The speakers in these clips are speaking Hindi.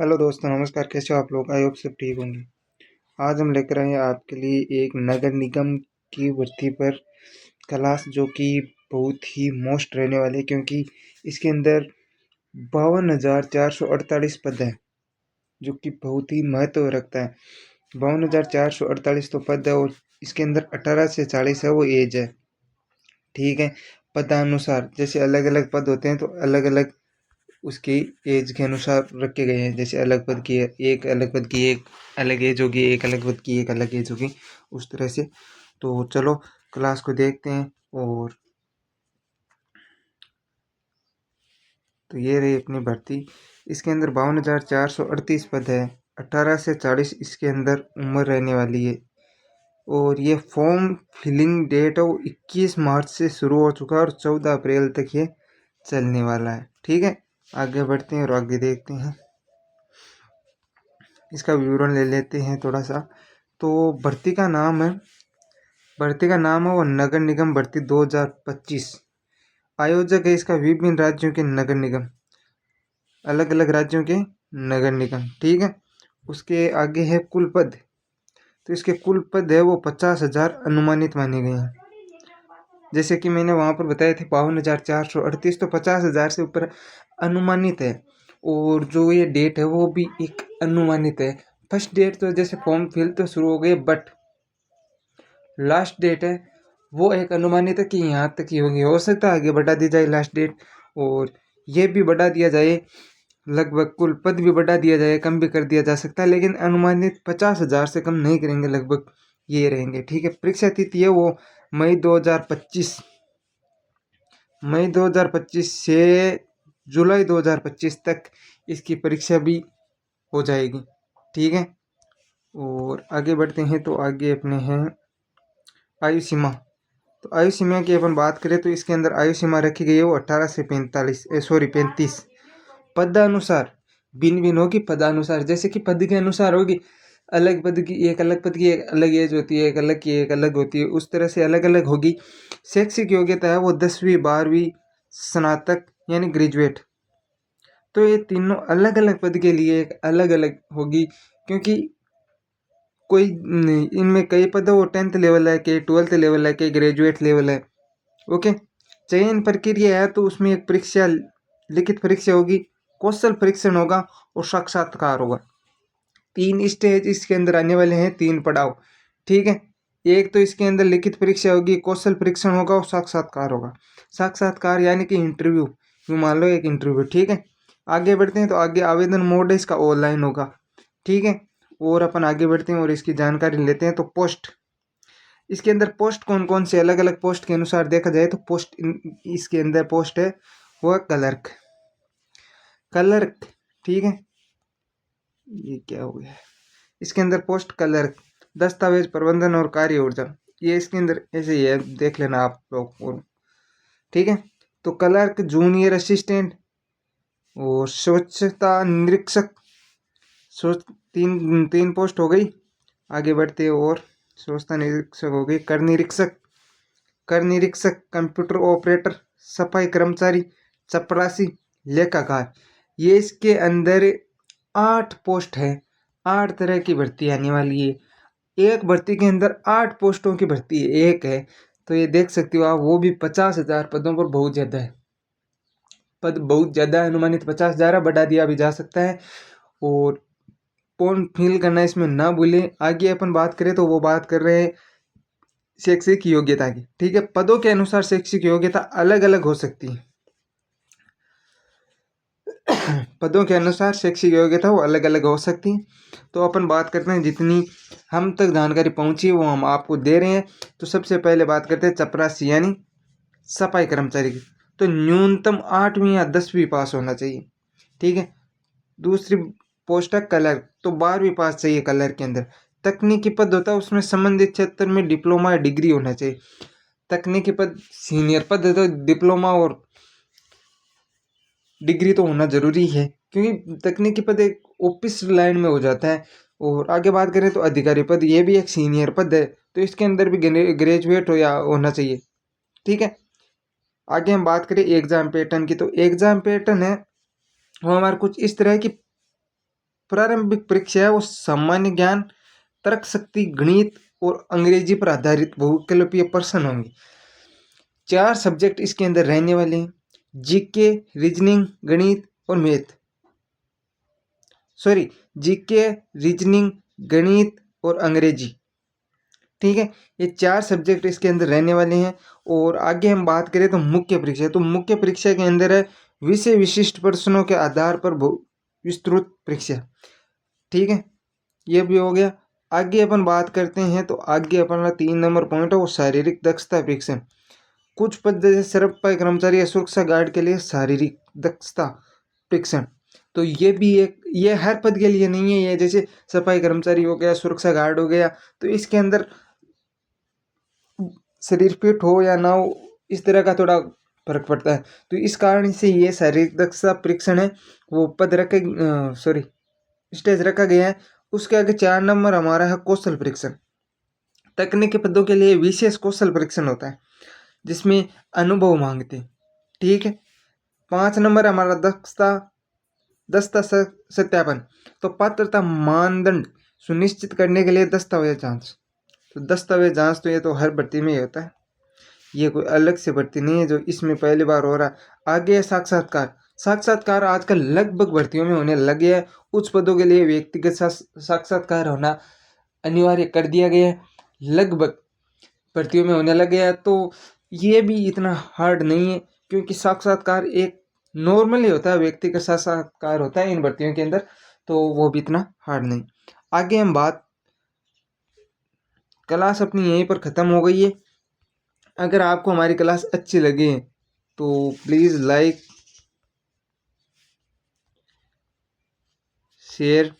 हेलो दोस्तों, नमस्कार। कैसे हो आप लोग? आई होप सब ठीक होंगे। आज हम लेकर आए हैं आपके लिए एक नगर निगम की भर्ती पर क्लास, जो कि बहुत ही मोस्ट रहने वाली है, क्योंकि इसके अंदर 52,448 पद हैं, जो कि बहुत ही महत्व रखता है। 52,448 तो पद है, और इसके अंदर 18 से 40 है वो एज है। ठीक है। पदानुसार जैसे अलग अलग पद होते हैं, तो अलग अलग उसकी एज के अनुसार रखे गए हैं। जैसे अलग पद की एक अलग पद की एक अलग एज होगी, एक अलग पद की एक अलग एज होगी, उस तरह से। तो चलो क्लास को देखते हैं। और तो ये रही अपनी भर्ती। इसके अंदर 52,438 पद है। 18 से 40 इसके अंदर उम्र रहने वाली है। और ये फॉर्म फिलिंग डेट है वो 21 मार्च से शुरू हो चुका है, और 14 अप्रैल तक ये चलने वाला है। ठीक है, आगे बढ़ते हैं और आगे देखते हैं। इसका विवरण ले लेते हैं थोड़ा सा। तो भर्ती का नाम है वो नगर निगम भर्ती 2025। आयोजक है इसका विभिन्न राज्यों के नगर निगम, अलग अलग राज्यों के नगर निगम। ठीक है। उसके आगे है कुल पद। तो इसके कुल पद है वो 50,000 अनुमानित माने गए हैं। जैसे कि मैंने वहाँ पर बताए थे 52,438, तो 50,000 से ऊपर अनुमानित है। और जो ये डेट है वो भी एक अनुमानित है। फर्स्ट डेट तो जैसे फॉर्म फिल तो शुरू हो गए, बट लास्ट डेट है वो एक अनुमानित है कि यहाँ तक ही होगी। हो सकता है आगे बढ़ा दी जाए लास्ट डेट, और ये भी बढ़ा दिया जाए, लगभग कुल पद भी बढ़ा दिया जाए, कम भी कर दिया जा सकता है, लेकिन अनुमानित 50,000 से कम नहीं करेंगे, लगभग ये रहेंगे। ठीक है। परीक्षा तिथि है वो मई 2025 से जुलाई 2025 तक इसकी परीक्षा भी हो जाएगी। ठीक है। और आगे बढ़ते हैं। तो आगे अपने हैं आयु सीमा। तो आयु सीमा की अपन बात करें तो इसके अंदर आयु सीमा रखी गई है वो 18 से 35 पदानुसार भिन्न भिन्न होगी। पदानुसार जैसे कि पद के अनुसार होगी, अलग पद की एक अलग पद की एक अलग एज होती है, एक अलग की एक अलग होती है, उस तरह से अलग अलग होगी। शैक्षिक योग्यता है वो 10वीं 12वीं स्नातक यानी ग्रेजुएट। तो ये तीनों अलग अलग पद के लिए एक अलग अलग होगी, क्योंकि कोई इनमें कई पद है वो 10th लेवल है, कई 12th लेवल है, कई ग्रेजुएट लेवल है। ओके। चयन प्रक्रिया है तो उसमें एक परीक्षा, लिखित परीक्षा होगी, कौशल परीक्षण होगा और साक्षात्कार होगा। 3 स्टेज इसके अंदर आने वाले हैं, 3 पड़ाव। ठीक है। एक तो इसके अंदर लिखित परीक्षा होगी, कौशल परीक्षण होगा और साक्षात्कार होगा। साक्षात्कार यानी कि इंटरव्यू, यूँ मान लो एक इंटरव्यू। ठीक है। आगे बढ़ते हैं। तो आगे आवेदन मोड है इसका ऑनलाइन होगा। ठीक है। और अपन आगे बढ़ते हैं और इसकी जानकारी लेते हैं। तो पोस्ट, इसके अंदर पोस्ट कौन कौन से, अलग अलग पोस्ट के अनुसार देखा जाए तो पोस्ट इसके अंदर पोस्ट है वो क्लर्क। ठीक है। ये क्या हो गया, इसके अंदर पोस्ट क्लर्क, दस्तावेज प्रबंधन और कार्य ऊर्जा, ये इसके अंदर ऐसे ही है, देख लेना आप लोग। और ठीक है। तो क्लर्क, जूनियर असिस्टेंट और स्वच्छता निरीक्षक, स्वच्छ तीन तीन पोस्ट हो गई। आगे बढ़ते और स्वच्छता निरीक्षक हो गई। कर निरीक्षक, कंप्यूटर ऑपरेटर, सफाई कर्मचारी, चपरासी, लेखाकार। ये इसके अंदर 8 पोस्ट है। 8 तरह की भर्ती आने वाली है। एक भर्ती के अंदर 8 पोस्टों की भर्ती एक है। तो ये देख सकते हो आप, वो भी 50,000 पदों पर, बहुत ज़्यादा है। पद बहुत ज़्यादा अनुमानित 50,000 बढ़ा दिया भी जा सकता है। और फॉर्म फिल करना इसमें ना भूलें। आगे अपन बात करें तो वो बात कर रहे हैं शैक्षिक योग्यता की। ठीक है। पदों के अनुसार शैक्षिक योग्यता अलग अलग हो सकती है। पदों के अनुसार शैक्षिक योग्यता वो अलग अलग हो सकती है। तो अपन बात करते हैं, जितनी हम तक जानकारी पहुंची है वो हम आपको दे रहे हैं। तो सबसे पहले बात करते हैं चपरासी यानी सफाई कर्मचारी की। तो न्यूनतम 8वीं या 10वीं पास होना चाहिए। ठीक है। दूसरी पोस्ट है क्लर्क, तो 12वीं पास चाहिए क्लर्क के अंदर। तकनीकी पद होता है उसमें संबंधित क्षेत्र में डिप्लोमा या डिग्री होना चाहिए। तकनीकी पद सीनियर पद है तो डिप्लोमा और डिग्री तो होना जरूरी है, क्योंकि तकनीकी पद एक ऑफिस लाइन में हो जाता है। और आगे बात करें तो अधिकारी पद, ये भी एक सीनियर पद है, तो इसके अंदर भी ग्रेजुएट हो या होना चाहिए। ठीक है। आगे हम बात करें एग्जाम पैटर्न की। तो एग्जाम पैटर्न है वो हमारा कुछ इस तरह की प्रारंभिक परीक्षा है वो सामान्य ज्ञान, तर्क शक्ति, गणित और अंग्रेजी पर आधारित बहुकल्पीय प्रश्न होंगे। 4 सब्जेक्ट इसके अंदर रहने वाले हैं, जीके, रीजनिंग, गणित और मैथ। सॉरी, जीके, रीजनिंग, गणित और अंग्रेजी। ठीक है, ये 4 सब्जेक्ट इसके अंदर रहने वाले हैं। और आगे हम बात करें तो मुख्य परीक्षा, तो मुख्य परीक्षा के अंदर है विषय विशिष्ट प्रश्नों के आधार पर विस्तृत परीक्षा। ठीक है, ये भी हो गया। आगे अपन बात करते हैं तो आगे अपना 3 नंबर पॉइंट है वो शारीरिक दक्षता परीक्षण। कुछ पद जैसे सफाई कर्मचारी या सुरक्षा गार्ड के लिए शारीरिक दक्षता परीक्षण, तो ये भी ये हर पद के लिए नहीं है। ये जैसे सफाई कर्मचारी हो गया, सुरक्षा गार्ड हो गया, तो इसके अंदर शरीर फिट हो या ना हो इस तरह का थोड़ा फर्क पड़ता है। तो इस कारण से ये शारीरिक दक्षता परीक्षण है वो पद रखे सॉरी स्टेज रखा गया है। उसके आगे 4 नंबर हमारा है कौशल परीक्षण। तकनीकी पदों के लिए विशेष कौशल परीक्षण होता है जिसमें अनुभव मांगते हैं। ठीक है, 5 नंबर हमारा दस्ता सत्यापन, तो पात्रता मानदंड सुनिश्चित करने के लिए दस्तावेज जांच। तो दस्तावेज जांच तो ये तो हर भर्ती में ही होता है, ये कोई अलग से भर्ती नहीं है जो इसमें पहली बार हो रहा। आगे साक्षात्कार। साक्षात्कार आजकल लगभग भर्तियों में होने लगे है। उच्च पदों के लिए व्यक्तिगत साक्षात्कार होना अनिवार्य कर दिया गया है, लगभग भर्तियों में होने लगे हैं। तो ये भी इतना हार्ड नहीं है क्योंकि साक्षात्कार एक नॉर्मली होता है, व्यक्तिगत साक्षात्कार होता है इन भर्तियों के अंदर, तो वो भी इतना हार्ड नहीं। आगे हम बात, क्लास अपनी यहीं पर ख़त्म हो गई है। अगर आपको हमारी क्लास अच्छी लगे तो प्लीज़ लाइक, शेयर,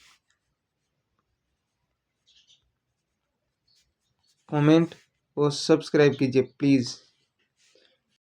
कमेंट और सब्सक्राइब कीजिए प्लीज़।